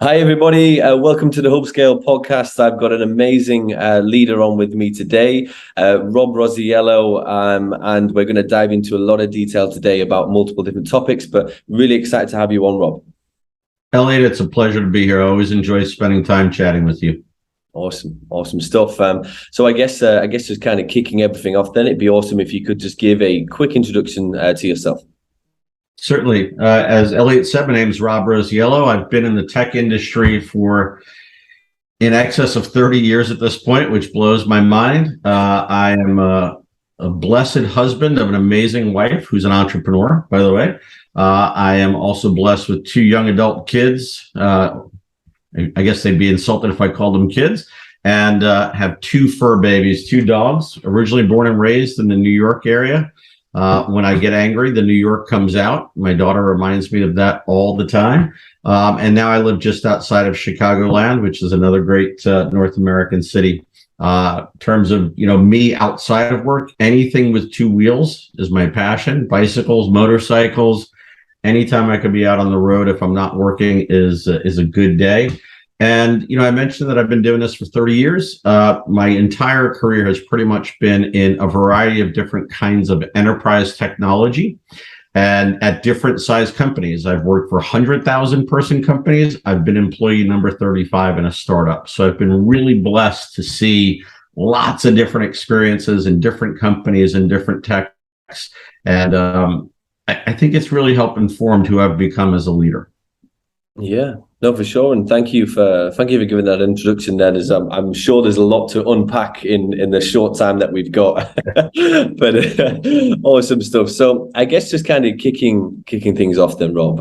Hi, everybody. Welcome to the Hub Scale podcast. I've got an amazing leader on with me today, Rob Rosiello, and we're going to dive into a lot of detail today about multiple different topics, but really excited to have you on, Rob. Elliot, it's a pleasure to be here. I always enjoy spending time chatting with you. Awesome stuff. So I guess just kind of kicking everything off, then it'd be awesome if you could just give a quick introduction to yourself. Certainly. As Elliot said, my name is Rob Rosiello. I've been in the tech industry for in excess of 30 years at this point, which blows my mind. I am a blessed husband of an amazing wife who's an entrepreneur, by the way. I am also blessed with two young adult kids. I guess they'd be insulted if I called them kids, and have two fur babies, two dogs, originally born and raised in the New York area. When I get angry, the New York comes out. My daughter reminds me of that all the time. And now I live just outside of Chicagoland, which is another great North American city. In terms of, me outside of work, anything with two wheels is my passion. Bicycles, motorcycles, anytime I could be out on the road if I'm not working is a good day. And, I mentioned that I've been doing this for 30 years. My entire career has pretty much been in a variety of different kinds of enterprise technology and at different size companies. I've worked for 100,000 person companies. I've been employee number 35 in a startup. So I've been really blessed to see lots of different experiences in different companies and different techs. And I think it's really helped inform who I've become as a leader. Yeah, no, for sure, and thank you for giving that introduction. Then, as I'm sure there's a lot to unpack in the short time that we've got, but awesome stuff. So, I guess just kind of kicking things off, then, Rob.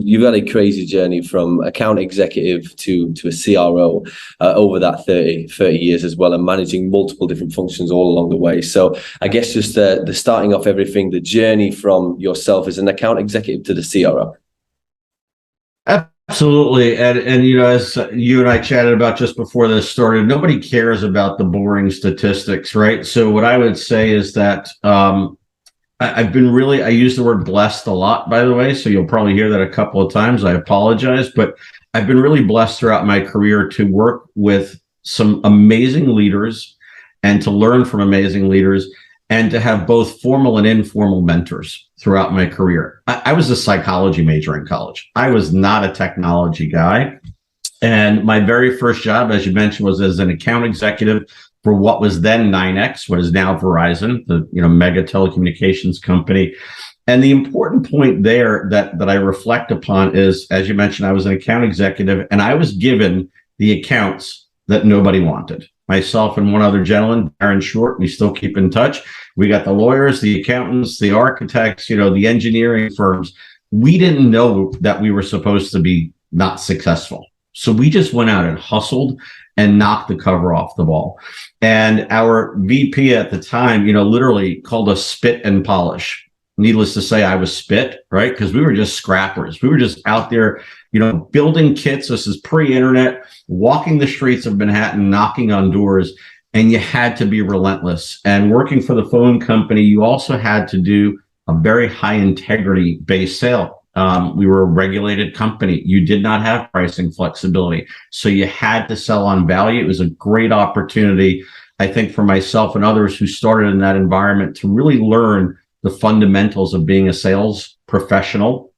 You've had a crazy journey from account executive to a CRO over that 30 years as well, and managing multiple different functions all along the way. So, I guess just the starting off everything, the journey from yourself as an account executive to the CRO. Absolutely. And as you and I chatted about just before this started, nobody cares about the boring statistics, right? So what I would say is that I use the word blessed a lot, by the way, so you'll probably hear that a couple of times. I apologize, but I've been really blessed throughout my career to work with some amazing leaders and to learn from amazing leaders and to have both formal and informal mentors throughout my career. I was a psychology major in college. I was not a technology guy. And my very first job, as you mentioned, was as an account executive for what was then 9X, what is now Verizon, the mega telecommunications company. And the important point there that I reflect upon is, as you mentioned, I was an account executive and I was given the accounts that nobody wanted. Myself and one other gentleman, Aaron Short, we still keep in touch. We got the lawyers, the accountants, the architects, the engineering firms. We didn't know that we were supposed to be not successful. So we just went out and hustled and knocked the cover off the ball. And our VP at the time, literally called us spit and polish. Needless to say, I was spit, right? Because we were just scrappers. We were just out there, building kits. This is pre-internet, walking the streets of Manhattan, knocking on doors, and you had to be relentless. And working for the phone company, you also had to do a very high integrity based sale. We were a regulated company. You did not have pricing flexibility. So you had to sell on value. It was a great opportunity, I think, for myself and others who started in that environment to really learn the fundamentals of being a sales professional.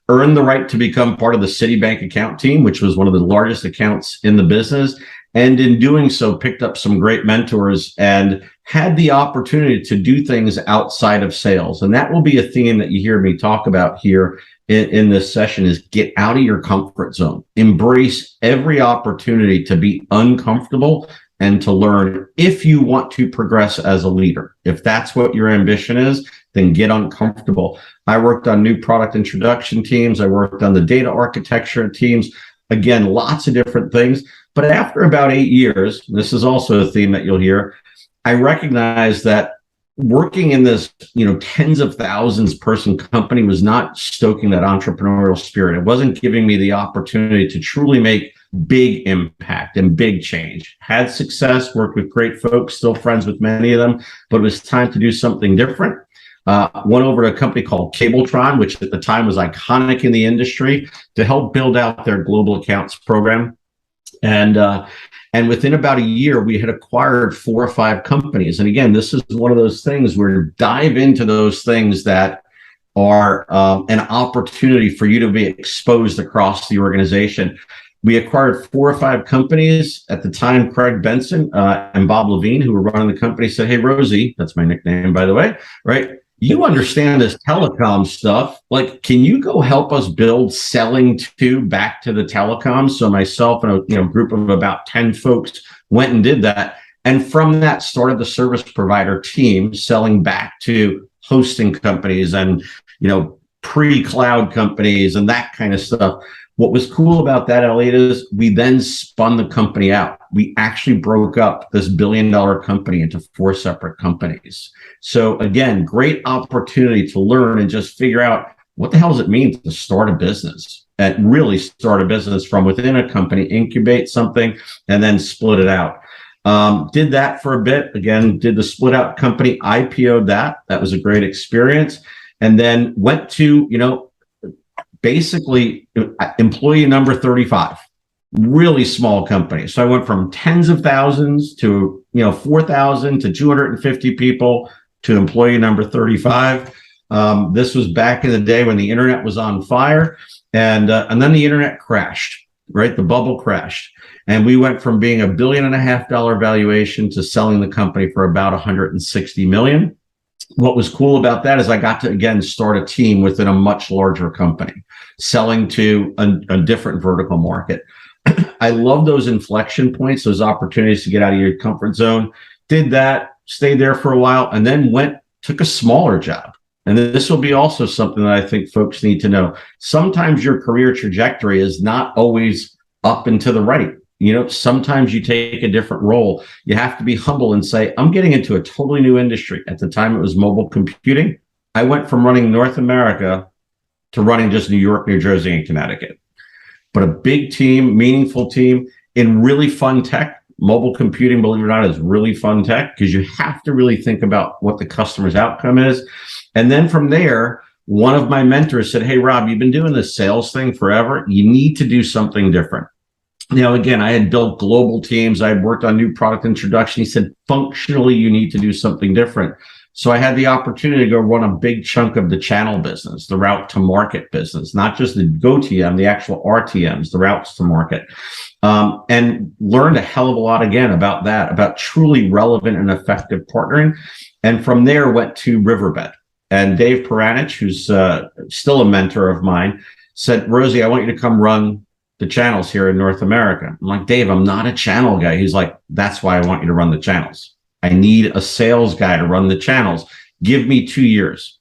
Earned the right to become part of the Citibank account team, which was one of the largest accounts in the business. And in doing so, picked up some great mentors and had the opportunity to do things outside of sales. And that will be a theme that you hear me talk about here in this session is get out of your comfort zone. Embrace every opportunity to be uncomfortable and to learn if you want to progress as a leader. If that's what your ambition is, then get uncomfortable. I worked on new product introduction teams. I worked on the data architecture teams. Again, lots of different things. But after about 8 years, this is also a theme that you'll hear, I recognized that working in this, tens of thousands person company was not stoking that entrepreneurial spirit. It wasn't giving me the opportunity to truly make big impact and big change. Had success, worked with great folks, still friends with many of them, but it was time to do something different. Went over to a company called Cabletron, which at the time was iconic in the industry, to help build out their global accounts program. And within about a year, we had acquired 4 or 5 companies. And again, this is one of those things where dive into those things that are an opportunity for you to be exposed across the organization. We acquired 4 or 5 companies. At the time, Craig Benson and Bob Levine, who were running the company, said, "Hey, Rosie," that's my nickname, by the way, right? "You understand this telecom stuff. Like, can you go help us build selling to back to the telecom?" So myself and a group of about 10 folks went and did that. And from that started the service provider team selling back to hosting companies and, pre-cloud companies and that kind of stuff. What was cool about that, Elliot, is we then spun the company out. We actually broke up this billion-dollar company into 4 separate companies. So again, great opportunity to learn and just figure out what the hell does it mean to start a business and really start a business from within a company, incubate something, and then split it out. Did that for a bit. Again, did the split out company, IPO'd that. That was a great experience. And then went to, basically employee number 35, really small company. So I went from tens of thousands to 4,000 to 250 people to employee number 35. This was back in the day when the internet was on fire, and then the internet crashed, right? The bubble crashed, and we went from being $1.5 billion valuation to selling the company for about 160 million. What was cool about that is I got to, again, start a team within a much larger company, selling to a different vertical market. I love those inflection points, those opportunities to get out of your comfort zone. Did that, stayed there for a while, and then took a smaller job. And this will be also something that I think folks need to know. Sometimes your career trajectory is not always up and to the right. Sometimes you take a different role. You have to be humble and say, I'm getting into a totally new industry. At the time, it was mobile computing. I went from running North America to running just New York, New Jersey, and Connecticut. But a big team, meaningful team in really fun tech. Mobile computing, believe it or not, is really fun tech because you have to really think about what the customer's outcome is. And then from there, one of my mentors said, "Hey, Rob, you've been doing this sales thing forever. You need to do something different." Again, I had built global teams. I had worked on new product introduction. He said, functionally, you need to do something different. So I had the opportunity to go run a big chunk of the channel business, the route to market business, not just the GoTM, the actual RTMs, the routes to market, and learned a hell of a lot again about that, about truly relevant and effective partnering. And from there went to Riverbed. And Dave Peranich, who's still a mentor of mine, said, "Rosie, I want you to come run the channels here in North America." I'm like, "Dave, I'm not a channel guy." He's like, "That's why I want you to run the channels. I need a sales guy to run the channels. Give me 2 years."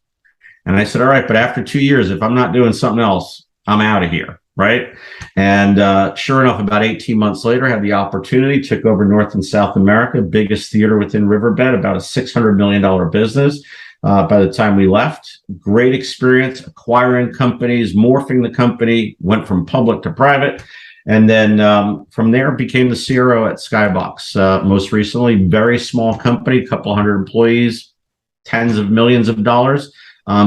And I said, "All right, but after 2 years, if I'm not doing something else, I'm out of here." Right. And sure enough, about 18 months later, I had the opportunity, took over North and South America, biggest theater within Riverbed, about a $600 million business. By the time we left, great experience acquiring companies, morphing the company, went from public to private. And then from there became the CRO at Skybox. Most recently, very small company, a couple hundred employees, tens of millions of dollars,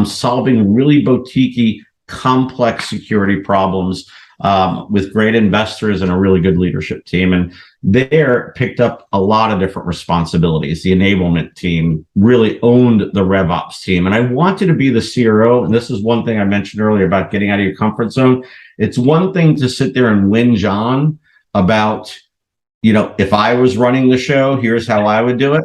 solving really boutique-y, complex security problems with great investors and a really good leadership team. And there picked up a lot of different responsibilities. The enablement team really owned the RevOps team. And I wanted to be the CRO. And this is one thing I mentioned earlier about getting out of your comfort zone. It's one thing to sit there and whinge on about, if I was running the show, here's how I would do it.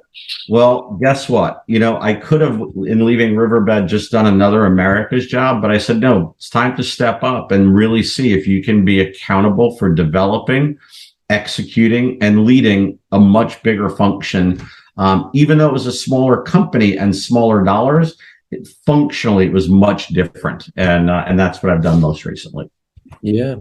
Well, guess what? I could have, in leaving Riverbed, just done another America's job, but I said, no, it's time to step up and really see if you can be accountable for developing, executing, and leading a much bigger function. Even though it was a smaller company and smaller dollars, functionally, it was much different. And that's what I've done most recently. Yeah,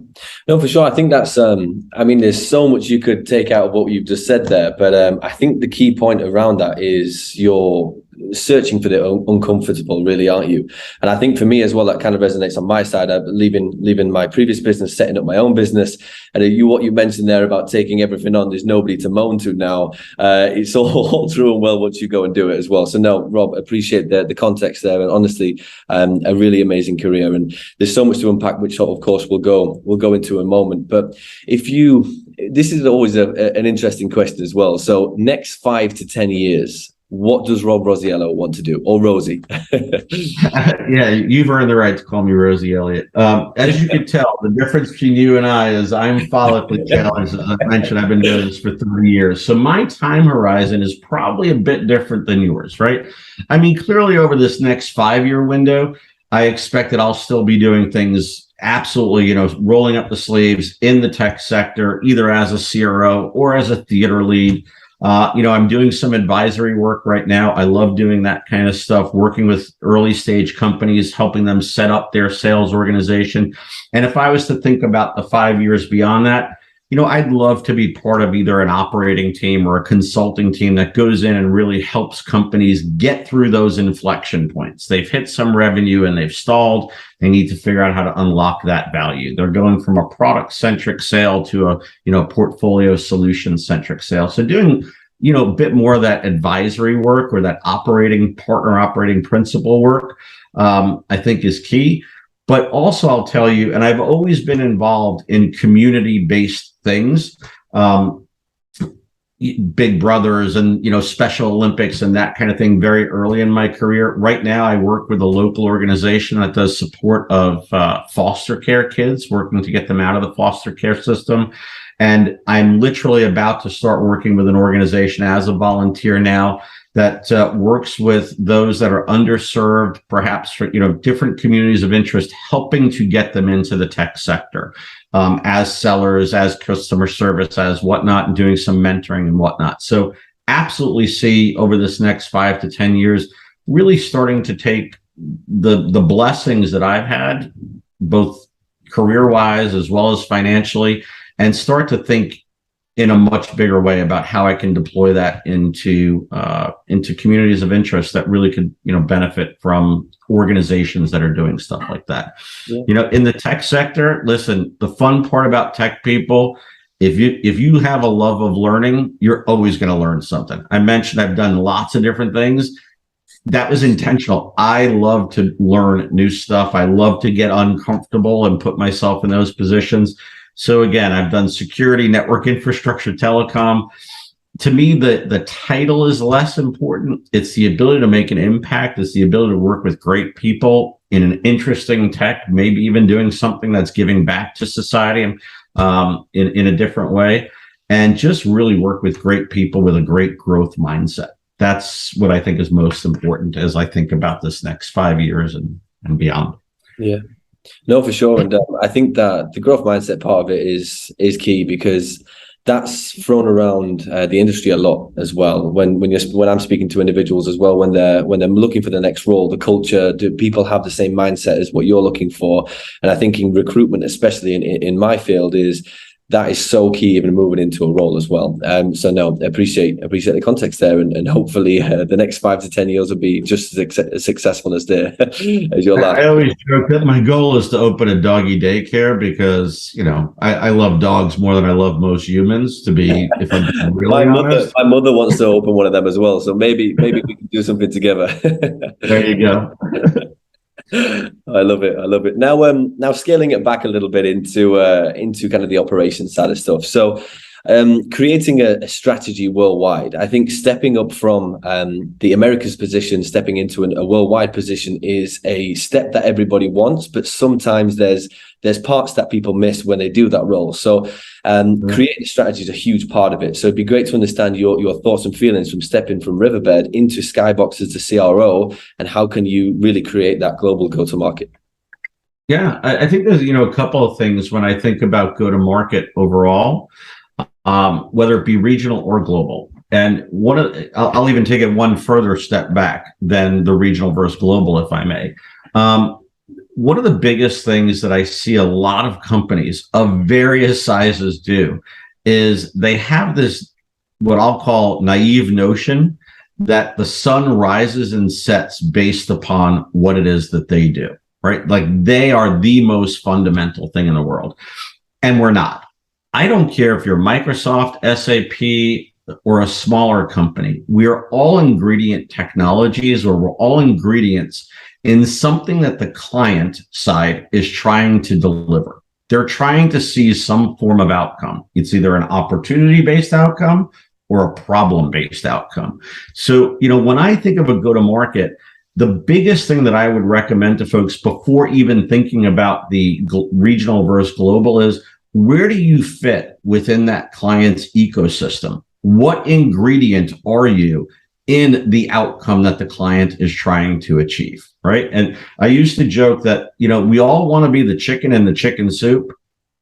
no, for sure. I think that's, there's so much you could take out of what you've just said there, but I think the key point around that is your searching for the uncomfortable, really, aren't you? And I think for me as well, that kind of resonates on my side. I'm leaving my previous business, setting up my own business, and what you mentioned there about taking everything on, there's nobody to moan to now. It's all true and well once you go and do it as well. So no, Rob, appreciate the context there, and honestly, a really amazing career. And there's so much to unpack, which of course we'll go into in a moment. But this is always an interesting question as well. So next 5 to 10 years, what does Rob Rosiello want to do, or Rosie? Yeah, you've earned the right to call me Rosie Elliott. As you can tell, the difference between you and I is I'm follically challenged. As I mentioned, I've been doing this for 30 years. So my time horizon is probably a bit different than yours, right? I mean, clearly over this next 5-year window, I expect that I'll still be doing things absolutely, rolling up the sleeves in the tech sector, either as a CRO or as a theater lead. I'm doing some advisory work right now. I love doing that kind of stuff, working with early stage companies, helping them set up their sales organization. And if I was to think about the 5 years beyond that, I'd love to be part of either an operating team or a consulting team that goes in and really helps companies get through those inflection points. They've hit some revenue and they've stalled. They need to figure out how to unlock that value. They're going from a product-centric sale to a portfolio solution-centric sale. So doing a bit more of that advisory work or that operating principal work, I think is key. But also, I'll tell you, and I've always been involved in community-based things, Big Brothers and, Special Olympics and that kind of thing very early in my career. Right now, I work with a local organization that does support of foster care kids, working to get them out of the foster care system. And I'm literally about to start working with an organization as a volunteer now that works with those that are underserved, perhaps for different communities of interest, helping to get them into the tech sector as sellers, as customer service, as whatnot, and doing some mentoring and whatnot. So absolutely see over this next 5 to 10 years, really starting to take the blessings that I've had, both career-wise as well as financially, and start to think in a much bigger way about how I can deploy that into communities of interest that really could, benefit from organizations that are doing stuff like that. Yeah. In the tech sector, listen, the fun part about tech people, if you have a love of learning, you're always going to learn something. I mentioned I've done lots of different things. That was intentional. I love to learn new stuff. I love to get uncomfortable and put myself in those positions. So again, I've done security, network infrastructure, telecom. To me, the title is less important. It's the ability to make an impact. It's the ability to work with great people in an interesting tech, maybe even doing something that's giving back to society in a different way, and just really work with great people with a great growth mindset. That's what I think is most important as I think about this next 5 years and beyond. Yeah. No, for sure. And I think that the growth mindset part of it is key, because that's thrown around the industry a lot as well. When I'm speaking to individuals as well, when they're looking for the next role, the culture, do people have the same mindset as what you're looking for? And I think in recruitment, especially in my field, that is so key, even moving into a role as well. So no, appreciate the context there, and hopefully the next 5 to 10 years will be just as successful as your last. I always joke that my goal is to open a doggy daycare, because I love dogs more than I love most humans. To be, if I'm really honest, my mother wants to open one of them as well. So maybe we can do something together. There you go. I love it. Now scaling it back a little bit into kind of the operations side of stuff. So creating a strategy worldwide. I think stepping up from the Americas position, stepping into a worldwide position is a step that everybody wants, but sometimes there's parts that people miss when they do that role. So creating a strategy is a huge part of it. So it'd be great to understand your thoughts and feelings from stepping from Riverbed into Skybox as the CRO, and how can you really create that global go-to-market? Yeah, I think there's a couple of things when I think about go-to-market overall. Whether it be regional or global. And I'll even take it one further step back than the regional versus global, if I may. One of the biggest things that I see a lot of companies of various sizes do is they have this, what I'll call, naive notion that the sun rises and sets based upon what it is that they do, right? Like they are the most fundamental thing in the world. And we're not. I don't care if you're Microsoft, SAP, or a smaller company. We are all ingredient technologies, or we're all ingredients in something that the client side is trying to deliver. They're trying to see some form of outcome. It's either an opportunity-based outcome or a problem-based outcome. So, when I think of a go-to-market, the biggest thing that I would recommend to folks before even thinking about the regional versus global is, where do you fit within that client's ecosystem? What ingredient are you in the outcome that the client is trying to achieve, right? And I used to joke that, we all want to be the chicken in the chicken soup,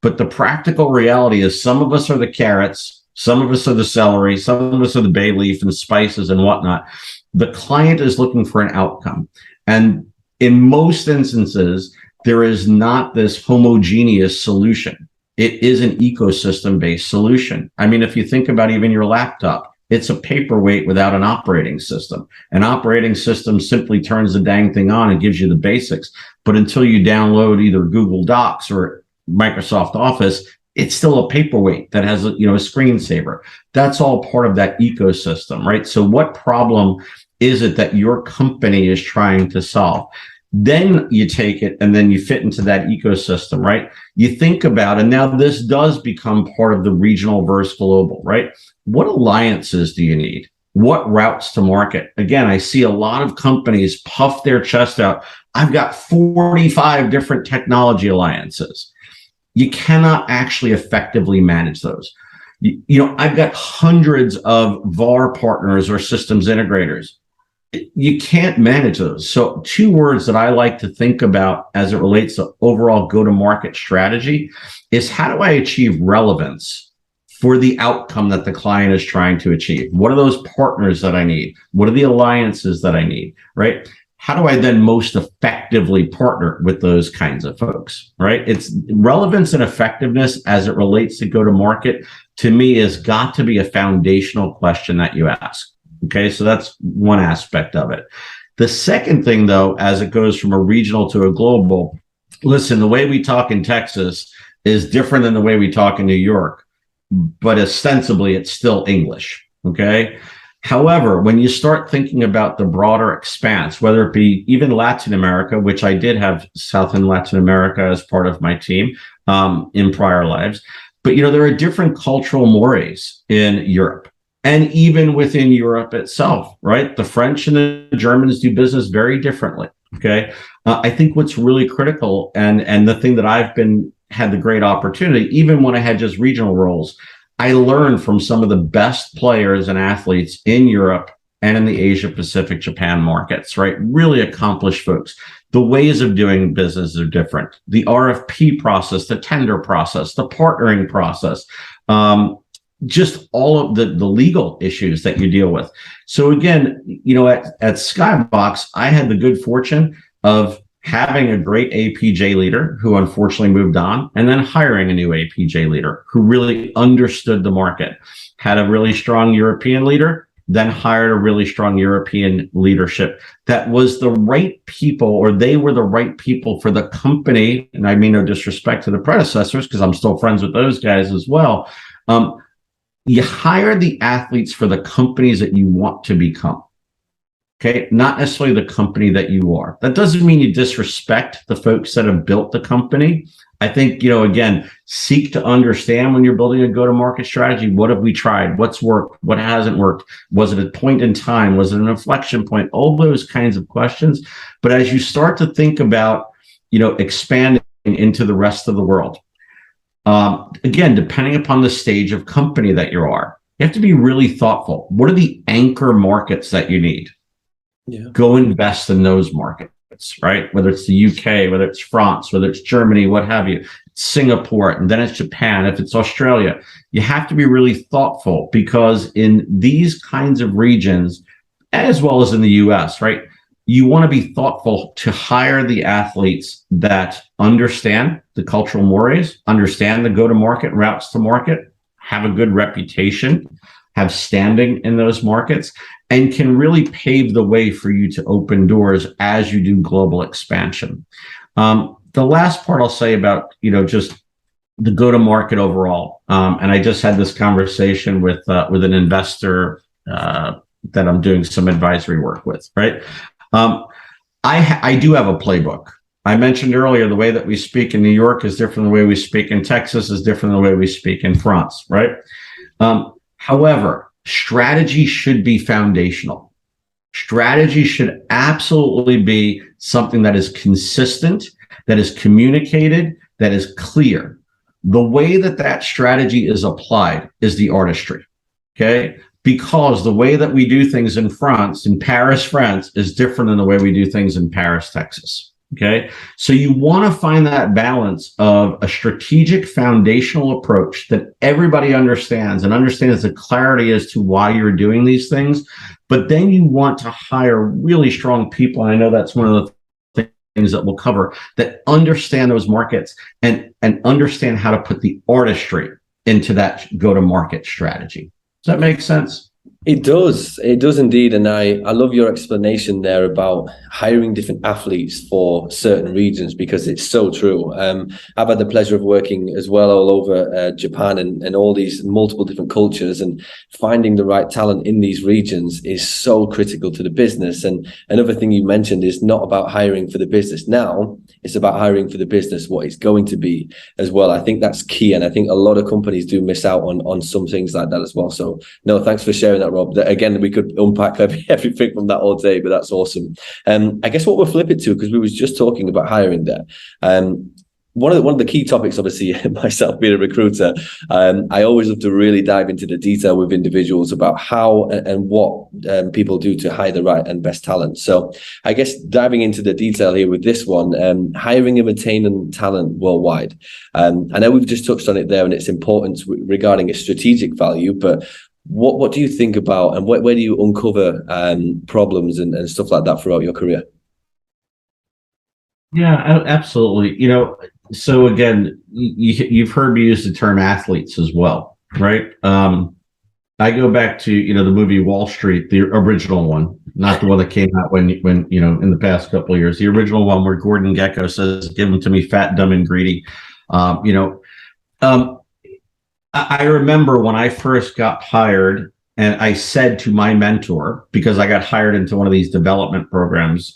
but the practical reality is some of us are the carrots, some of us are the celery, some of us are the bay leaf and spices and whatnot. The client is looking for an outcome. And in most instances, there is not this homogeneous solution. It is an ecosystem-based solution. I mean, if you think about even your laptop, it's a paperweight without an operating system. An operating system simply turns the dang thing on and gives you the basics. But until you download either Google Docs or Microsoft Office, it's still a paperweight that has a screensaver. That's all part of that ecosystem, right? So what problem is it that your company is trying to solve? Then you take it and then you fit into that ecosystem, right? You think about, and now this does become part of the regional versus global, right? What alliances do you need? What routes to market? Again, I see a lot of companies puff their chest out. I've got 45 different technology alliances. You cannot actually effectively manage those. I've got hundreds of VAR partners or systems integrators. You can't manage those. So 2 words that I like to think about as it relates to overall go-to-market strategy is, how do I achieve relevance for the outcome that the client is trying to achieve? What are those partners that I need? What are the alliances that I need, right? How do I then most effectively partner with those kinds of folks, right? It's relevance and effectiveness as it relates to go-to-market, to me, has got to be a foundational question that you ask. Okay, so that's one aspect of it. The second thing, though, as it goes from a regional to a global, listen, the way we talk in Texas is different than the way we talk in New York, but ostensibly it's still English, okay? However, when you start thinking about the broader expanse, whether it be even Latin America, which I did have South and Latin America as part of my team in prior lives, but there are different cultural mores in Europe. And even within Europe itself, right? The French and the Germans do business very differently, okay? I think what's really critical, and the thing that had the great opportunity, even when I had just regional roles, I learned from some of the best players and athletes in Europe and in the Asia Pacific, Japan markets, right? Really accomplished folks. The ways of doing business are different. The RFP process, the tender process, the partnering process, just all of the legal issues that you deal with. So again, at Skybox, I had the good fortune of having a great APJ leader who unfortunately moved on, and then hiring a new APJ leader who really understood the market, had a really strong European leader, then hired a really strong European leadership that was the right people, or they were the right people for the company. And I mean no disrespect to the predecessors, because I'm still friends with those guys as well. You hire the athletes for the companies that you want to become. Okay, not necessarily the company that you are. That doesn't mean you disrespect the folks that have built the company. I think, again, seek to understand when you're building a go-to-market strategy. What have we tried? What's worked? What hasn't worked? Was it a point in time? Was it an inflection point? All those kinds of questions. But as you start to think about, expanding into the rest of the world, again, depending upon the stage of company that you are, you have to be really thoughtful. What are the anchor markets that you need? Yeah. Go invest in those markets, right? Whether it's the UK, whether it's France, whether it's Germany, what have you, Singapore, and then it's Japan, if it's Australia. You have to be really thoughtful, because in these kinds of regions, as well as in the US, right, you want to be thoughtful to hire the athletes that understand the cultural mores, understand the go-to-market routes to market, have a good reputation, have standing in those markets, and can really pave the way for you to open doors as you do global expansion. The last part I'll say about, just the go-to-market overall, and I just had this conversation with an investor that I'm doing some advisory work with, right? I do have a playbook. I mentioned earlier, the way that we speak in New York is different than the way we speak in Texas, is different than the way we speak in France, right? However, strategy should be foundational. Strategy should absolutely be something that is consistent, that is communicated, that is clear. The way that that strategy is applied is the artistry, okay? Because the way that we do things in France, in Paris, France, is different than the way we do things in Paris, Texas. Okay, so you want to find that balance of a strategic foundational approach that everybody understands and understands the clarity as to why you're doing these things. But then you want to hire really strong people. And I know that's one of the things that we'll cover, that understand those markets and understand how to put the artistry into that go-to-market strategy. Does that make sense? It does indeed. And I love your explanation there about hiring different athletes for certain regions, because it's so true. I've had the pleasure of working as well all over Japan and all these multiple different cultures, and finding the right talent in these regions is so critical to the business. And another thing you mentioned is not about hiring for the business now, it's about hiring for the business, what it's going to be as well. I think that's key. And I think a lot of companies do miss out on some things like that as well. So no, thanks for sharing that, Rob. Again, we could unpack everything from that all day, but that's awesome. I guess what we'll flip it to, because we was just talking about hiring there. One of the key topics, obviously, myself being a recruiter, I always love to really dive into the detail with individuals about how and what people do to hire the right and best talent. So I guess diving into the detail here with this one, hiring and retaining talent worldwide. I know we've just touched on it there and its importance regarding its strategic value, but what do you think about, and where do you uncover problems and stuff like that throughout your career? Yeah, absolutely. So again, you've heard me use the term athletes as well, right? I go back to, the movie Wall Street, the original one, not the one that came out when in the past couple of years, the original one where Gordon Gekko says, "Give them to me fat, dumb, and greedy." I remember when I first got hired, and I said to my mentor, because I got hired into one of these development programs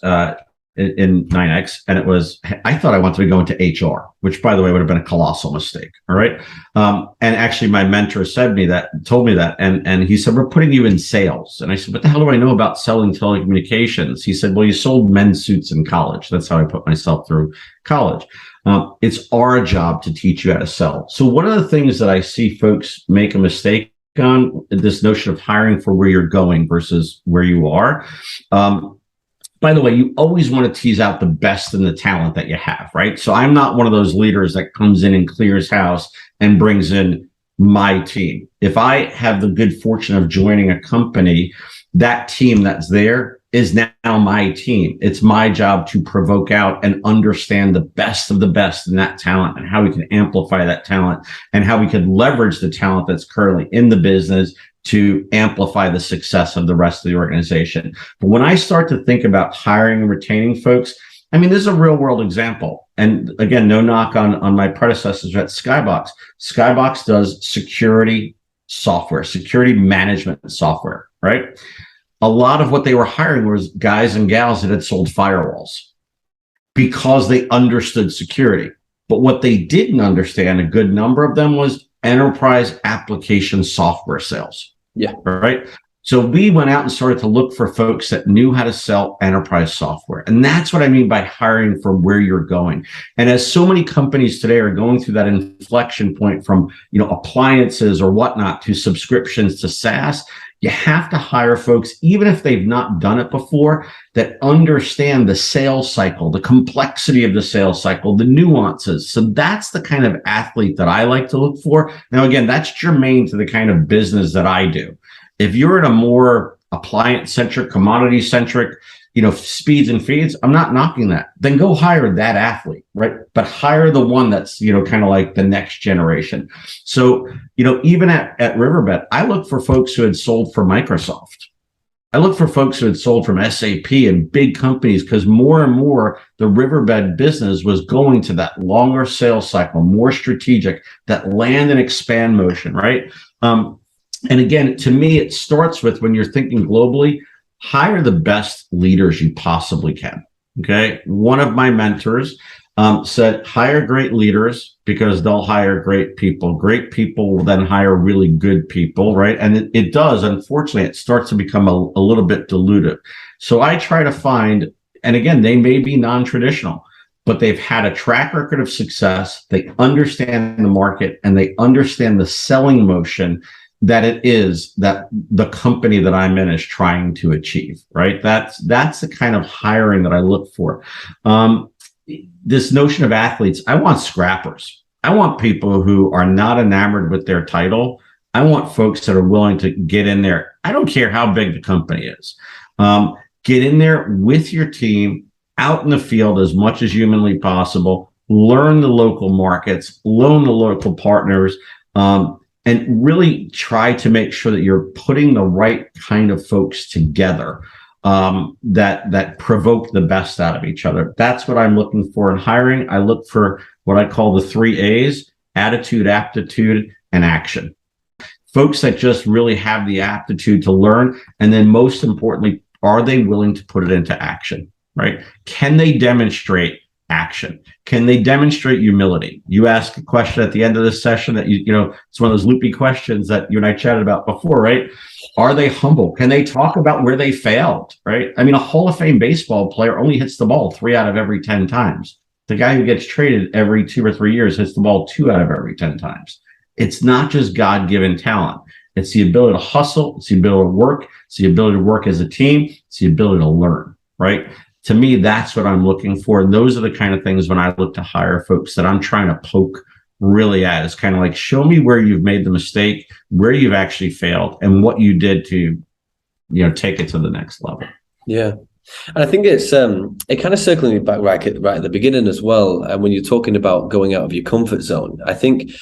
in 9X, and I thought I wanted to go into HR, which, by the way, would have been a colossal mistake. All right. And actually my mentor told me that, and he said, "We're putting you in sales." And I said, "What the hell do I know about selling telecommunications?" He said, "Well, you sold men's suits in college." That's how I put myself through college. It's our job to teach you how to sell. So one of the things that I see folks make a mistake on, this notion of hiring for where you're going versus where you are. By the way, you always want to tease out the best in the talent that you have, right? So I'm not one of those leaders that comes in and clears house and brings in my team. If I have the good fortune of joining a company, that team that's there is now my team. It's my job to provoke out and understand the best of the best in that talent, and how we can amplify that talent, and how we can leverage the talent that's currently in the business to amplify the success of the rest of the organization. But when I start to think about hiring and retaining folks, I mean, this is a real world example. And again, no knock on my predecessors at Skybox. Skybox does security software, security management software, right? A lot of what they were hiring was guys and gals that had sold firewalls because they understood security. But what they didn't understand, a good number of them, was enterprise application software sales. Yeah. Right. So we went out and started to look for folks that knew how to sell enterprise software. And that's what I mean by hiring for where you're going. And as so many companies today are going through that inflection point from, appliances or whatnot to subscriptions to SaaS, you have to hire folks, even if they've not done it before, that understand the sales cycle, the complexity of the sales cycle, the nuances. So that's the kind of athlete that I like to look for. Now, again, that's germane to the kind of business that I do. If you're in a more appliance-centric, commodity-centric, speeds and feeds, I'm not knocking that. Then go hire that athlete, right? But hire the one that's, kind of like the next generation. So, even at Riverbed, I look for folks who had sold for Microsoft. I look for folks who had sold from SAP and big companies, because more and more the Riverbed business was going to that longer sales cycle, more strategic, that land and expand motion, right? And again, to me, it starts with, when you're thinking globally, hire the best leaders you possibly can. Okay. One of my mentors said, hire great leaders because they'll hire great people. Great people will then hire really good people, right? And it does. Unfortunately, it starts to become a little bit dilutive. So I try to find, and again, they may be non-traditional, but they've had a track record of success. They understand the market and they understand the selling motion that it is that the company that I'm in is trying to achieve, right? That's the kind of hiring that I look for. This notion of athletes, I want scrappers. I want people who are not enamored with their title. I want folks that are willing to get in there. I don't care how big the company is. Get in there with your team, out in the field as much as humanly possible, learn the local markets, learn the local partners, and really try to make sure that you're putting the right kind of folks together that provoke the best out of each other. That's what I'm looking for in hiring. I look for what I call the 3 A's: attitude, aptitude, and action. Folks that just really have the aptitude to learn. And then most importantly, are they willing to put it into action, right? Can they demonstrate action? Can they demonstrate humility? You ask a question at the end of this session that it's one of those loopy questions that you and I chatted about before, right? Are they humble? Can they talk about where they failed, right? I mean, a Hall of Fame baseball player only hits the ball 3 out of every 10 times. The guy who gets traded every 2 or 3 years hits the ball 2 out of every 10 times. It's not just God-given talent. It's the ability to hustle. It's the ability to work. It's the ability to work as a team. It's the ability to learn, right? To me, that's what I'm looking for. And those are the kind of things when I look to hire folks that I'm trying to poke really at. It's kind of like, show me where you've made the mistake, where you've actually failed, and what you did to, take it to the next level. Yeah. And I think it's it kind of circling me back right at the beginning as well. And when you're talking about going out of your comfort zone, I think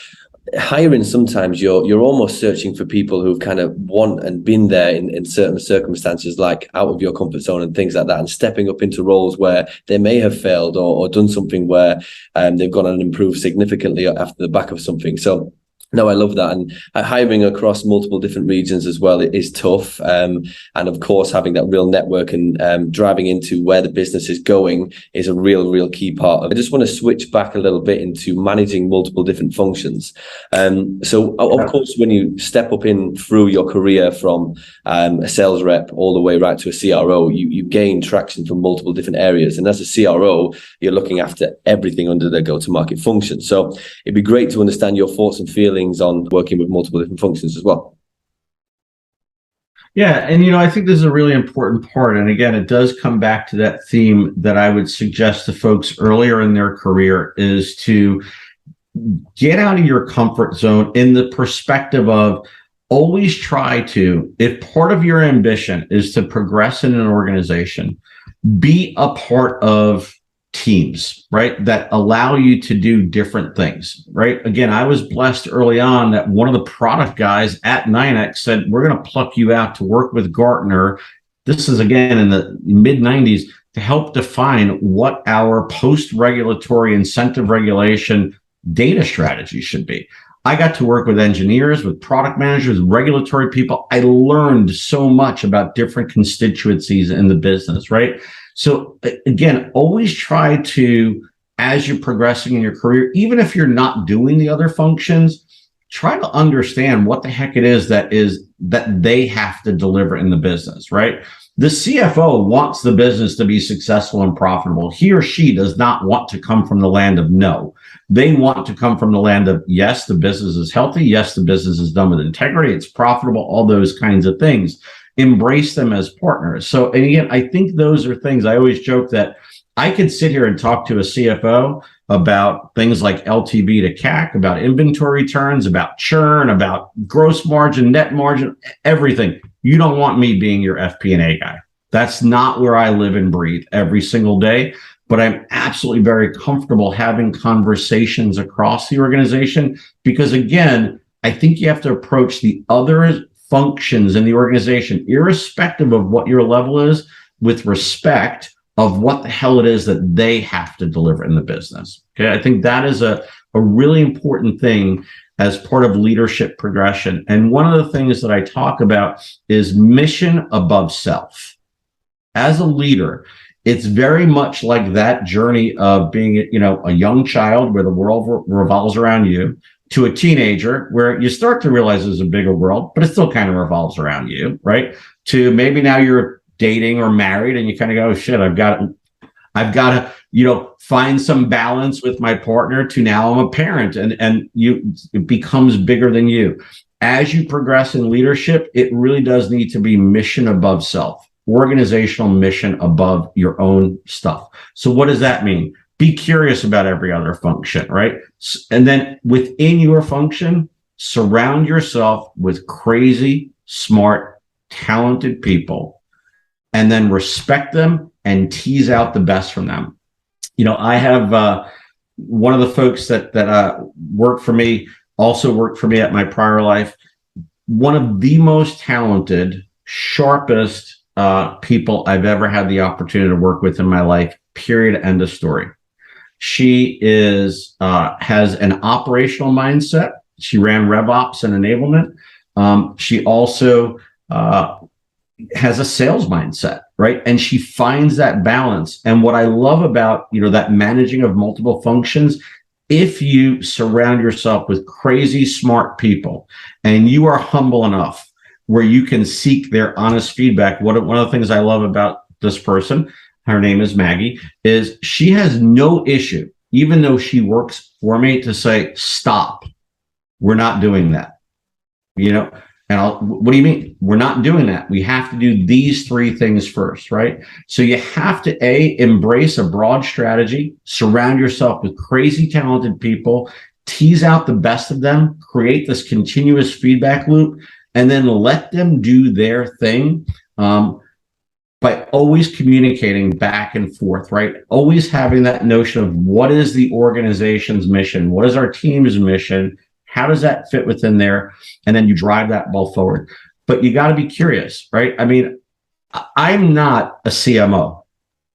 hiring, sometimes you're almost searching for people who've kind of want and been there in certain circumstances, like out of your comfort zone and things like that, and stepping up into roles where they may have failed or done something where they've gone and improved significantly after the back of something. So no, I love that. And hiring across multiple different regions as well, it is tough. And of course, having that real network and driving into where the business is going is a real key part of it. I just want to switch back a little bit into managing multiple different functions. So of course, when you step up in through your career from a sales rep all the way right to a CRO, you gain traction from multiple different areas. And as a CRO, you're looking after everything under the go-to-market function. So it'd be great to understand your thoughts and feelings on working with multiple different functions as well. Yeah. And, I think this is a really important part. And again, it does come back to that theme that I would suggest to folks earlier in their career, is to get out of your comfort zone in the perspective of always try to, if part of your ambition is to progress in an organization, be a part of teams, right, that allow you to do different things, right? Again, I was blessed early on that one of the product guys at 9X said, we're going to pluck you out to work with Gartner. This is, again, in the mid 90s, to help define what our post-regulatory incentive regulation data strategy should be. I got to work with engineers, with product managers, regulatory people. I learned so much about different constituencies in the business, right? So again, always try to, as you're progressing in your career, even if you're not doing the other functions, try to understand what the heck it is that they have to deliver in the business, right? The CFO wants the business to be successful and profitable. He or she does not want to come from the land of no. They want to come from the land of, yes, the business is healthy. Yes, the business is done with integrity. It's profitable, all those kinds of things. Embrace them as partners. So, and again, I think those are things I always joke that I could sit here and talk to a CFO about things like LTV to CAC, about inventory turns, about churn, about gross margin, net margin, everything. You don't want me being your FP&A guy. That's not where I live and breathe every single day, but I'm absolutely very comfortable having conversations across the organization because, again, I think you have to approach the other functions in the organization, irrespective of what your level is, with respect of what the hell it is that they have to deliver in the business. Okay, I think that is a really important thing as part of leadership progression. And one of the things that I talk about is mission above self. As a leader, it's very much like that journey of being, a young child where the world revolves around you, to a teenager where you start to realize there's a bigger world, but it still kind of revolves around you, right? To maybe now you're dating or married and you kind of go, oh shit, I've got to, find some balance with my partner, to now I'm a parent, and it becomes bigger than you. As you progress in leadership, it really does need to be mission above self, organizational mission above your own stuff. So what does that mean? Be curious about every other function, right? And then within your function, surround yourself with crazy, smart, talented people, and then respect them and tease out the best from them. I have one of the folks that worked for me, also worked for me at my prior life. One of the most talented, sharpest people I've ever had the opportunity to work with in my life, period, end of story. She has an operational mindset. She ran RevOps and enablement. She also has a sales mindset, right? And she finds that balance. And what I love about, that managing of multiple functions, if you surround yourself with crazy smart people and you are humble enough where you can seek their honest feedback. One of the things I love about this person, her name is Maggie, is she has no issue, even though she works for me, to say, stop, we're not doing that. What do you mean? We're not doing that. We have to do these three things first, right? So you have to embrace a broad strategy, surround yourself with crazy talented people, tease out the best of them, create this continuous feedback loop, and then let them do their thing by always communicating back and forth, right? Always having that notion of what is the organization's mission? What is our team's mission? How does that fit within there? And then you drive that ball forward. But you got to be curious, right? I mean, I'm not a CMO.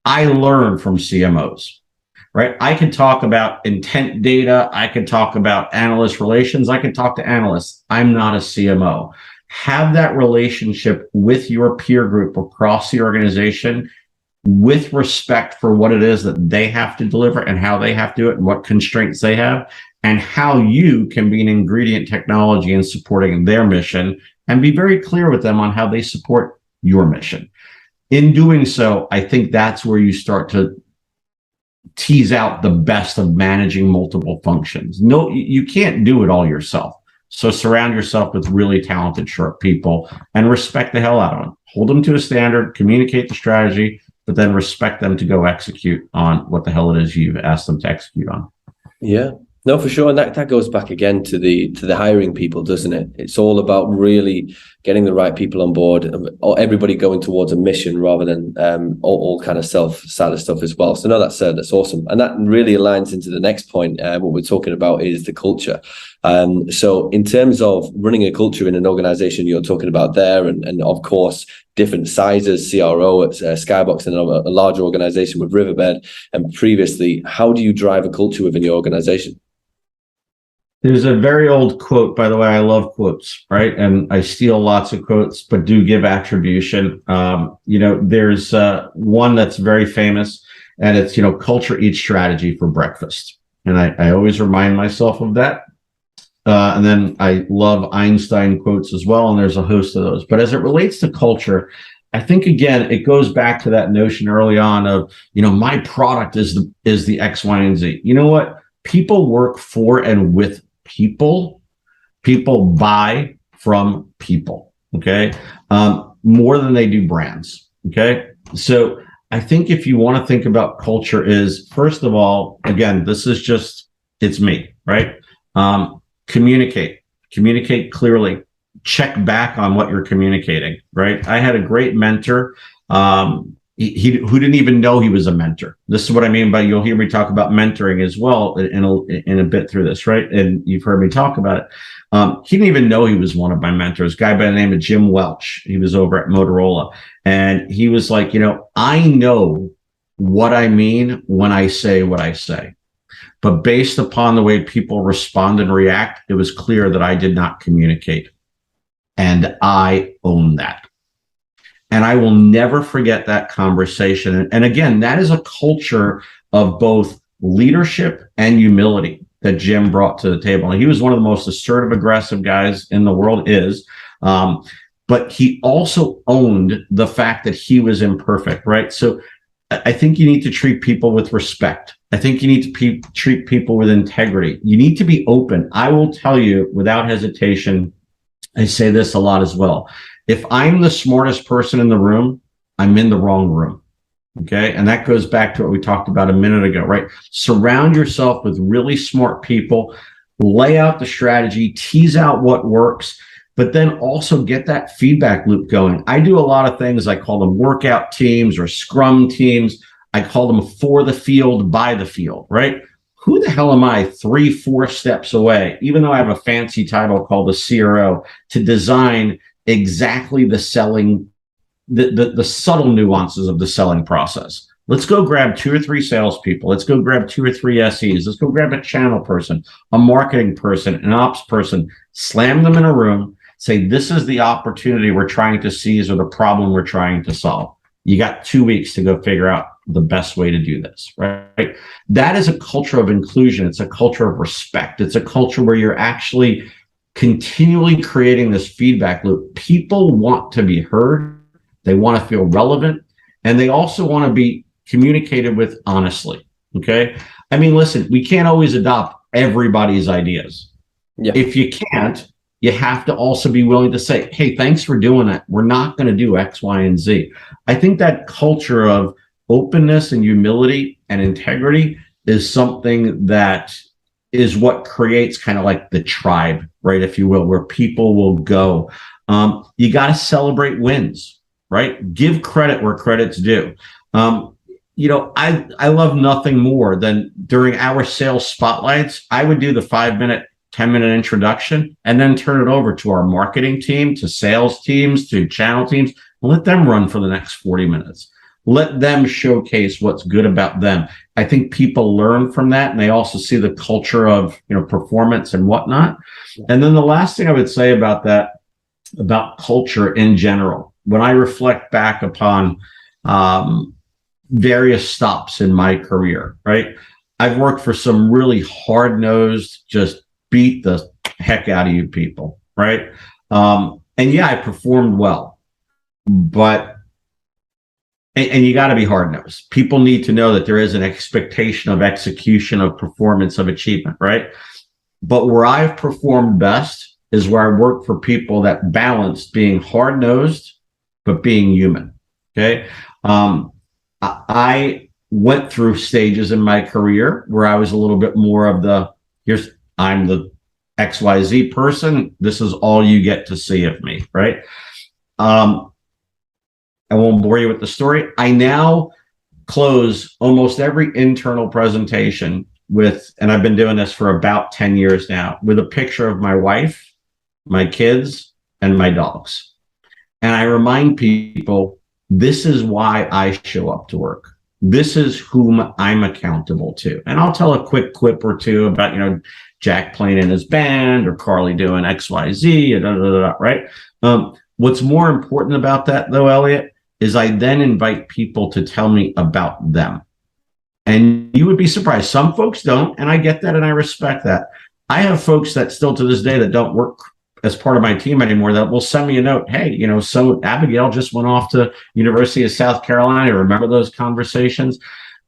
I learn from CMOs, right? I can talk about intent data. I can talk about analyst relations. I can talk to analysts. I'm not a CMO. Have that relationship with your peer group across the organization with respect for what it is that they have to deliver and how they have to do it and what constraints they have, and how you can be an ingredient technology in supporting their mission, and be very clear with them on how they support your mission. In doing so, I think that's where you start to tease out the best of managing multiple functions. No, you can't do it all yourself. So surround yourself with really talented, sharp people and respect the hell out of them. Hold them to a standard, communicate the strategy, but then respect them to go execute on what the hell it is you've asked them to execute on. Yeah. No, for sure. And that goes back again to the hiring people, doesn't it? It's all about really getting the right people on board, or everybody going towards a mission rather than all kind of self-starter stuff as well. So no, that's awesome. And that really aligns into the next point. What we're talking about is the culture. So in terms of running a culture in an organization, you're talking about there, and of course, different sizes, CRO at Skybox and a larger organization with Riverbed, and previously, how do you drive a culture within your organization? There's a very old quote, by the way. I love quotes, right? And I steal lots of quotes, but do give attribution. There's one that's very famous, and it's, culture eats strategy for breakfast. And I always remind myself of that. And then I love Einstein quotes as well, and there's a host of those. But as it relates to culture, I think, again, it goes back to that notion early on of, my product is the X, Y, and Z. You know what? People work for and with people. People buy from people, okay? More than they do brands, okay? So I think if you want to think about culture is, first of all, again, this is just, it's me, right? Communicate clearly, check back on what you're communicating, right? I had a great mentor who didn't even know he was a mentor. This is what I mean by, you'll hear me talk about mentoring as well in a bit through this, right? And you've heard me talk about it. He didn't even know he was one of my mentors, a guy by the name of Jim Welch. He was over at Motorola. And he was like, I know what I mean when I say what I say. But based upon the way people respond and react, it was clear that I did not communicate. And I own that. And I will never forget that conversation. And again, that is a culture of both leadership and humility that Jim brought to the table. And he was one of the most assertive, aggressive guys in the world, but he also owned the fact that he was imperfect, right? So I think you need to treat people with respect. I think you need to treat people with integrity. You need to be open. I will tell you without hesitation, I say this a lot as well. If I'm the smartest person in the room, I'm in the wrong room. Okay. And that goes back to what we talked about a minute ago, right? Surround yourself with really smart people, lay out the strategy, tease out what works, but then also get that feedback loop going. I do a lot of things. I call them workout teams or scrum teams. I call them for the field, by the field, right? Who the hell am I 3-4 steps away, even though I have a fancy title called the CRO, to design exactly the selling, the subtle nuances of the selling process? Let's go grab 2 or 3 salespeople. Let's go grab 2 or 3 SEs. Let's go grab a channel person, a marketing person, an ops person, slam them in a room, say, this is the opportunity we're trying to seize or the problem we're trying to solve. You got 2 weeks to go figure out the best way to do this, right? That is a culture of inclusion. It's a culture of respect. It's a culture where you're actually continually creating this feedback loop. People want to be heard. They want to feel relevant. And they also want to be communicated with honestly. Okay. I mean, listen, we can't always adopt everybody's ideas. Yeah. If you can't, you have to also be willing to say, hey, thanks for doing that. We're not going to do X, Y, and Z. I think that culture of openness and humility and integrity is something that is what creates kind of like the tribe, right, if you will, where people will go. You got to celebrate wins, right? Give credit where credit's due. I love nothing more than during our sales spotlights, I would do the 5-minute, 10-minute introduction and then turn it over to our marketing team, to sales teams, to channel teams, and let them run for the next 40 minutes. Let them showcase what's good about them. I think people learn from that, and they also see the culture of performance and whatnot. And then the last thing I would say about that, about culture in general, when I reflect back upon various stops in my career, right? I've worked for some really hard-nosed, just beat the heck out of you people, right? And yeah, I performed well, but and you got to be hard-nosed. People need to know that there is an expectation of execution, of performance, of achievement, right? But where I've performed best is where I work for people that balance being hard-nosed, but being human, okay? I went through stages in my career where I was a little bit more of I'm the XYZ person. This is all you get to see of me, right? I won't bore you with the story. I now close almost every internal presentation with, and I've been doing this for about 10 years now, with a picture of my wife, my kids, and my dogs. And I remind people, this is why I show up to work. This is whom I'm accountable to. And I'll tell a quick quip or two about, Jack playing in his band or Carly doing XYZ, right? What's more important about that, though, Elliot, is I then invite people to tell me about them. And you would be surprised. Some folks don't, and I get that and I respect that. I have folks that still to this day that don't work as part of my team anymore that will send me a note. Hey, so Abigail just went off to University of South Carolina. Remember those conversations?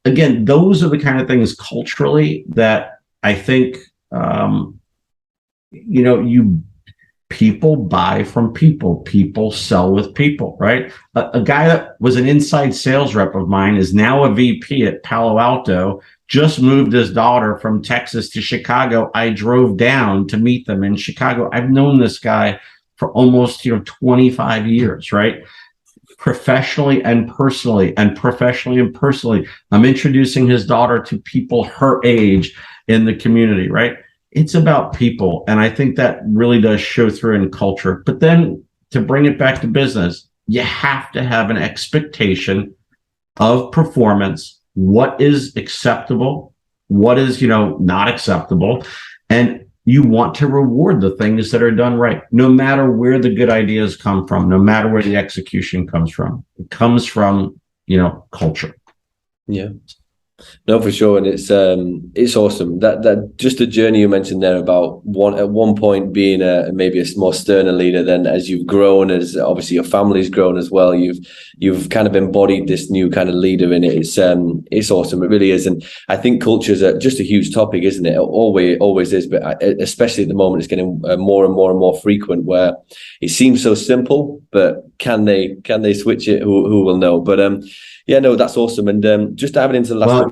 Again, those are the kind of things culturally that I think, people buy from people sell with people, right? A guy that was an inside sales rep of mine is now a VP at Palo Alto, just moved his daughter from Texas to Chicago. I drove down to meet them in Chicago. I've known this guy for almost 25 years, right? professionally and personally, and professionally and personally. I'm introducing his daughter to people her age in the community, right? It's about people. And I think that really does show through in culture. But then to bring it back to business, you have to have an expectation of performance. What is acceptable? What is, not acceptable? And you want to reward the things that are done right, no matter where the good ideas come from, no matter where the execution comes from. It comes from, culture. Yeah. No, for sure, and it's awesome that just the journey you mentioned there about at one point being maybe a more sterner leader. Then as you've grown, as obviously your family's grown as well, you've kind of embodied this new kind of leader in it. It's awesome, it really is, and I think culture is just a huge topic, isn't it? It always is, but especially at the moment, it's getting more and more and more frequent. Where it seems so simple, but can they switch it? Who will know? But yeah, no, that's awesome. And just diving into the last.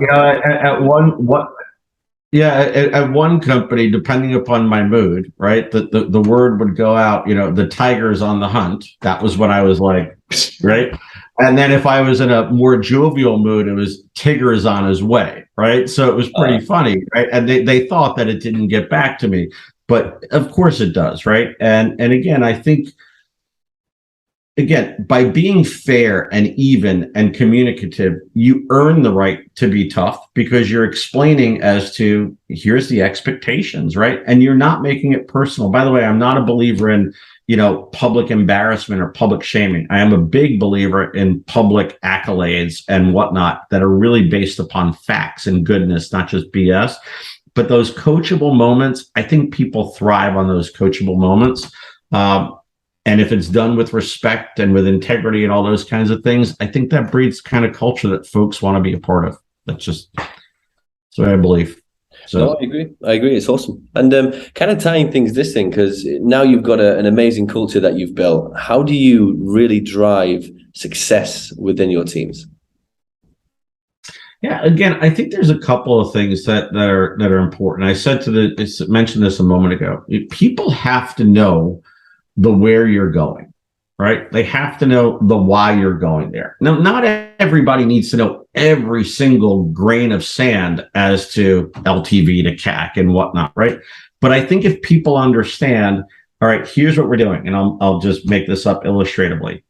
At one company, depending upon my mood, right, the word would go out. The tiger's on the hunt. That was when I was like, right. And then if I was in a more jovial mood, it was Tigger's on his way, right? So it was pretty funny, right? And they thought that it didn't get back to me, but of course it does, right? And again, I think. Again, by being fair and even and communicative, you earn the right to be tough because you're explaining as to here's the expectations, right? And you're not making it personal. By the way, I'm not a believer in, public embarrassment or public shaming. I am a big believer in public accolades and whatnot that are really based upon facts and goodness, not just BS. But those coachable moments, I think people thrive on those coachable moments. And if it's done with respect and with integrity and all those kinds of things, I think that breeds the kind of culture that folks want to be a part of. That's what I believe. So no, I agree. It's awesome. And kind of tying this thing, because now you've got an amazing culture that you've built. How do you really drive success within your teams? Yeah, again, I think there's a couple of things that are important. I mentioned this a moment ago. People have to know the where you're going, right? They have to know the why you're going there. Now, not everybody needs to know every single grain of sand as to LTV to CAC and whatnot, right? But I think if people understand, all right, here's what we're doing, and I'll just make this up illustratively.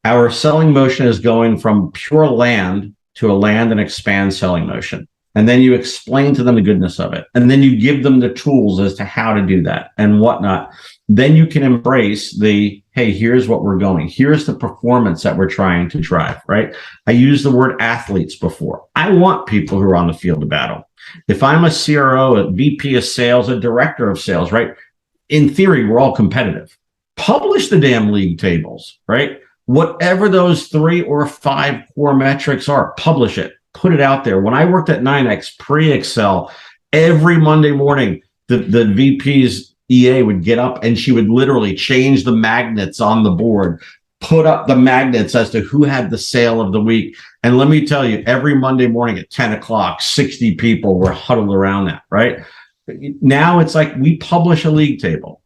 Our selling motion is going from pure land to a land and expand selling motion. And then you explain to them the goodness of it. And then you give them the tools as to how to do that and whatnot. Then you can embrace hey, here's what we're going. Here's the performance that we're trying to drive, right? I used the word athletes before. I want people who are on the field of battle. If I'm a CRO, a VP of sales, a director of sales, right? In theory, we're all competitive. Publish the damn league tables, right? Whatever those 3 or 5 core metrics are, publish it. Put it out there. When I worked at 9X pre-Excel, every Monday morning, the VP's EA would get up and she would literally change the magnets on the board, put up the magnets as to who had the sale of the week. And let me tell you, every Monday morning at 10 o'clock, 60 people were huddled around that, right? Now it's like we publish a league table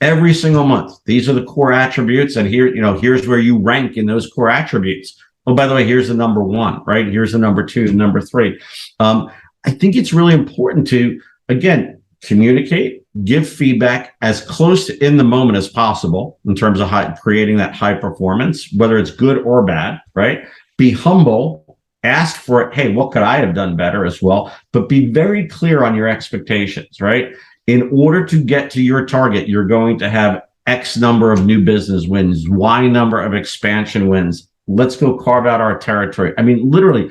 every single month. These are the core attributes. And here's where you rank in those core attributes. Oh, by the way, here's the number 1, right? Here's the number 2, number 3. I think it's really important to, again, communicate, give feedback as close to in the moment as possible in terms of creating that high performance, whether it's good or bad, right? Be humble, ask for it. Hey, what could I have done better as well? But be very clear on your expectations, right? In order to get to your target, you're going to have X number of new business wins, Y number of expansion wins. Let's go carve out our territory. I mean, literally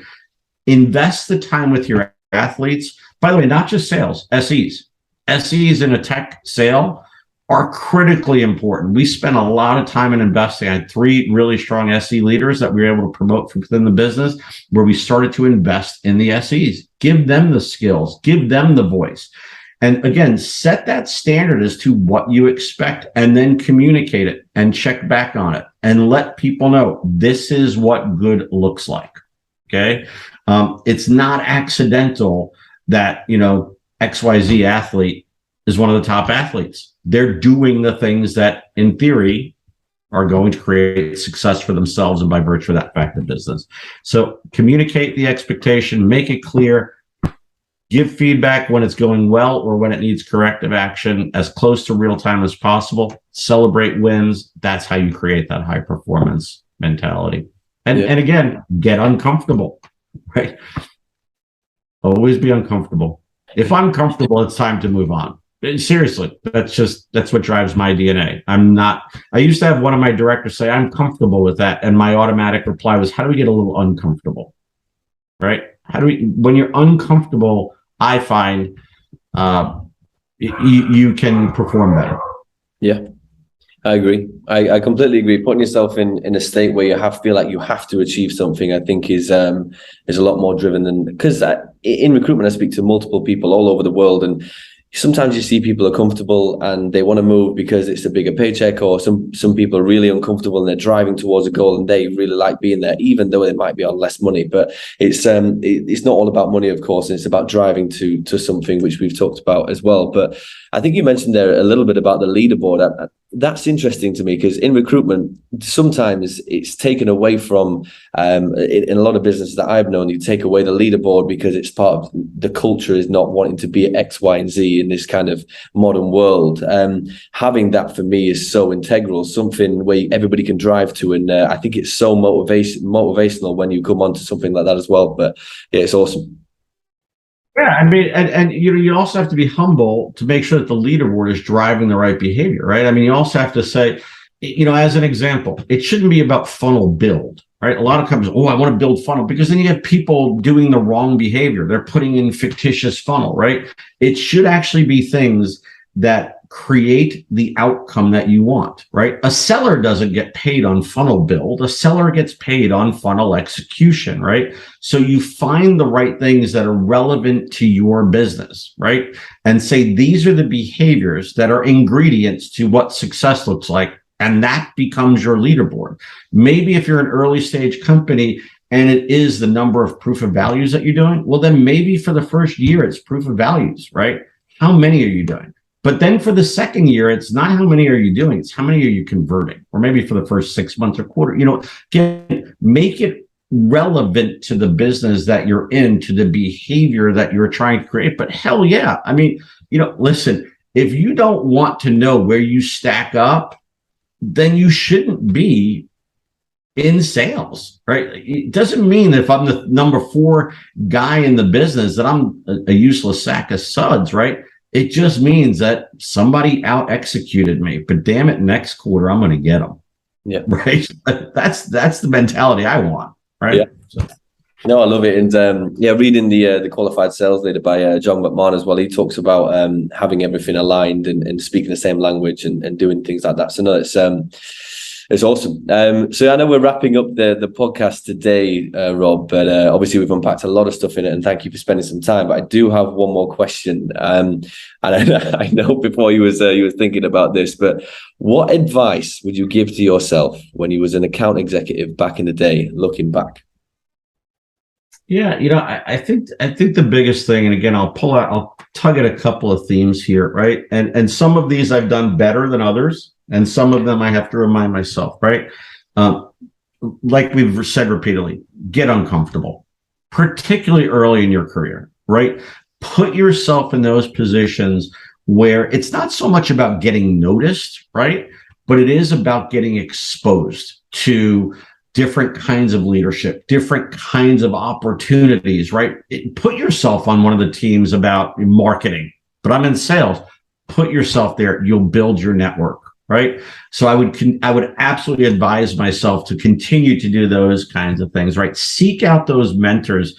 invest the time with your athletes. By the way, not just sales, SEs. SEs in a tech sale are critically important. We spent a lot of time in investing. I had 3 really strong SE leaders that we were able to promote from within the business where we started to invest in the SEs. Give them the skills, give them the voice. And again, set that standard as to what you expect and then communicate it and check back on it and let people know this is what good looks like. Okay. It's not accidental that, XYZ athlete is one of the top athletes. They're doing the things that in theory are going to create success for themselves and by virtue of that fact the business. So communicate the expectation, make it clear, give feedback when it's going well or when it needs corrective action as close to real time as possible, celebrate wins. That's how you create that high performance mentality. And again, get uncomfortable, right? Always be uncomfortable. If I'm comfortable, it's time to move on. Seriously, that's what drives my DNA. I used to have one of my directors say, I'm comfortable with that. And my automatic reply was, how do we get a little uncomfortable? Right? When you're uncomfortable, I find you can perform better. Yeah, I agree. I completely agree. Putting yourself in a state where you feel like you have to achieve something, I think is a lot more driven than, because in recruitment, I speak to multiple people all over the world, and sometimes you see people are comfortable and they want to move because it's a bigger paycheck, or some people are really uncomfortable and they're driving towards a goal and they really like being there, even though it might be on less money. But it's not all about money, of course, and it's about driving to something, which we've talked about as well. But I think you mentioned there a little bit about the leaderboard. That's interesting to me, because in recruitment, sometimes it's taken away from, in a lot of businesses that I've known, you take away the leaderboard because it's part of the culture is not wanting to be X, Y, and Z in this kind of modern world. Having that for me is so integral, something where everybody can drive to. And I think it's so motivational when you come onto something like that as well. But yeah, it's awesome. Yeah, I mean, and you also have to be humble to make sure that the leaderboard is driving the right behavior, right? I mean, you also have to say, as an example, it shouldn't be about funnel build, right? A lot of companies, I want to build funnel, because then you have people doing the wrong behavior. They're putting in fictitious funnel, right? It should actually be things that create the outcome that you want, right? A seller doesn't get paid on funnel build. A seller gets paid on funnel execution, right? So you find the right things that are relevant to your business, right? And say, these are the behaviors that are ingredients to what success looks like. And that becomes your leaderboard. Maybe if you're an early stage company and it is the number of proof of values that you're doing, well, then maybe for the first year, it's proof of values, right? How many are you doing? But then for the second year, it's not how many are you doing, it's how many are you converting? Or maybe for the first 6 months or quarter, make it relevant to the business that you're in, to the behavior that you're trying to create. But hell yeah, I mean, listen, if you don't want to know where you stack up, then you shouldn't be in sales, right? It doesn't mean that if I'm the number 4 guy in the business that I'm a useless sack of suds, right? It just means that somebody out executed me, but damn it, next quarter I'm going to get them. Yeah, right. That's the mentality I want, right? Yeah. So. No, I love it. And reading the Qualified Sales Leader by John McMahon as well, he talks about having everything aligned and speaking the same language and doing things like that. So no, it's awesome. So I know we're wrapping up the podcast today, Rob, but obviously we've unpacked a lot of stuff in it, and thank you for spending some time. But I do have one more question, and I know before you was thinking about this, but what advice would you give to yourself when you was an account executive back in the day, looking back? Yeah, I think the biggest thing, and again, I'll tug at a couple of themes here, right? And some of these I've done better than others. And some of them I have to remind myself, right? Like we've said repeatedly, get uncomfortable, particularly early in your career, right? Put yourself in those positions where it's not so much about getting noticed, right? But it is about getting exposed to different kinds of leadership, different kinds of opportunities, right? Put yourself on one of the teams about marketing, but I'm in sales. Put yourself there. You'll build your network. Right. So I would absolutely advise myself to continue to do those kinds of things, right? Seek out those mentors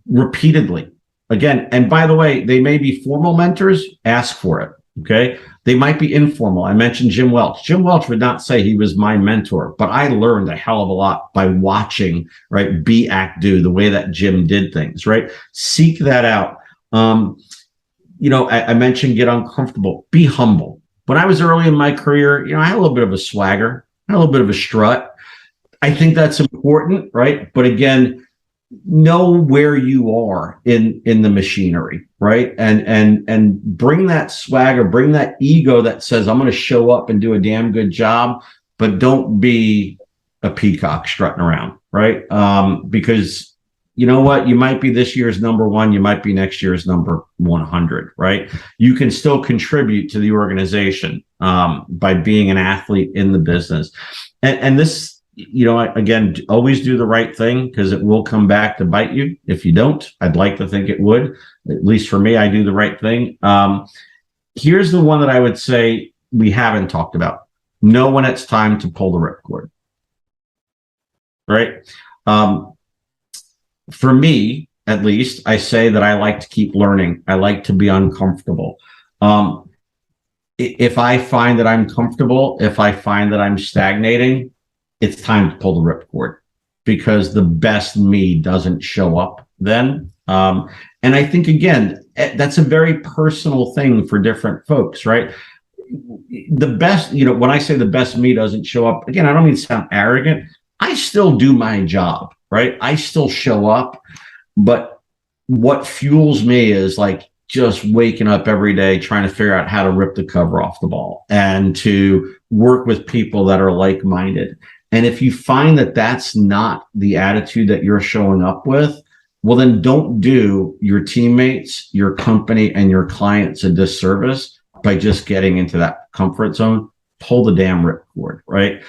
repeatedly. Again, and by the way, they may be formal mentors, ask for it. Okay. They might be informal. I mentioned Jim Welch. Jim Welch would not say he was my mentor, but I learned a hell of a lot by watching, right? Be, act, do, the way that Jim did things, right? Seek that out. I mentioned get uncomfortable, be humble. When I was early in my career, I had a little bit of a swagger, I had a little bit of a strut. I think that's important, right? But again, know where you are in the machinery, right? And bring that swagger, bring that ego that says, I'm going to show up and do a damn good job. but don't be a peacock strutting around, right? Because you know what? You might be this year's number one. You might be next year's number 100, right? You can still contribute to the organization by being an athlete in the business. And this, again, always do the right thing, because it will come back to bite you. If you don't, I'd like to think it would. At least for me, I do the right thing. Here's the one that I would say we haven't talked about. Know when it's time to pull the ripcord, right? For me, at least, I say that I like to keep learning. I like to be uncomfortable. If I find that I'm comfortable, if I find that I'm stagnating, it's time to pull the ripcord, because the best me doesn't show up then. And I think, again, that's a very personal thing for different folks, right? The best, when I say the best me doesn't show up, again, I don't mean to sound arrogant. I still do my job, right? I still show up, but what fuels me is like just waking up every day trying to figure out how to rip the cover off the ball and to work with people that are like-minded. And if you find that that's not the attitude that you're showing up with, well, then don't do your teammates, your company, and your clients a disservice by just getting into that comfort zone. Pull the damn ripcord, right?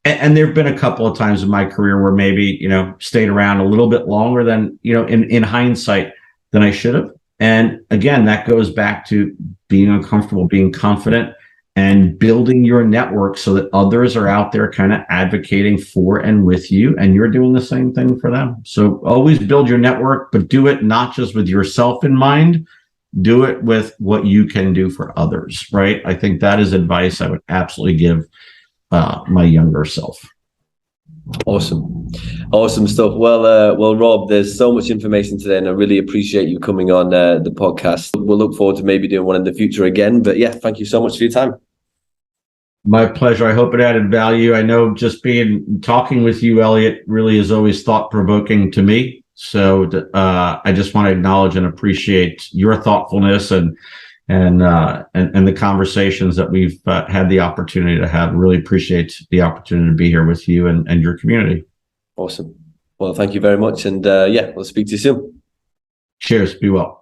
And there have been a couple of times in my career where maybe, stayed around a little bit longer than, in hindsight, than I should have. And again, that goes back to being uncomfortable, being confident, and building your network so that others are out there kind of advocating for and with you, and you're doing the same thing for them. So always build your network, but do it not just with yourself in mind. Do it with what you can do for others, right? I think that is advice I would absolutely give my younger self. Awesome stuff. Well, Rob, there's so much information today, and I really appreciate you coming on the podcast. We'll look forward to maybe doing one in the future again. But yeah, thank you so much for your time. My pleasure. I hope it added value. I know just talking with you, Elliot, really is always thought-provoking to me. So I just want to acknowledge and appreciate your thoughtfulness and the conversations that we've had the opportunity to have. Really appreciate the opportunity to be here with you and your community. Awesome. Well, thank you very much. And we'll speak to you soon. Cheers. Be well.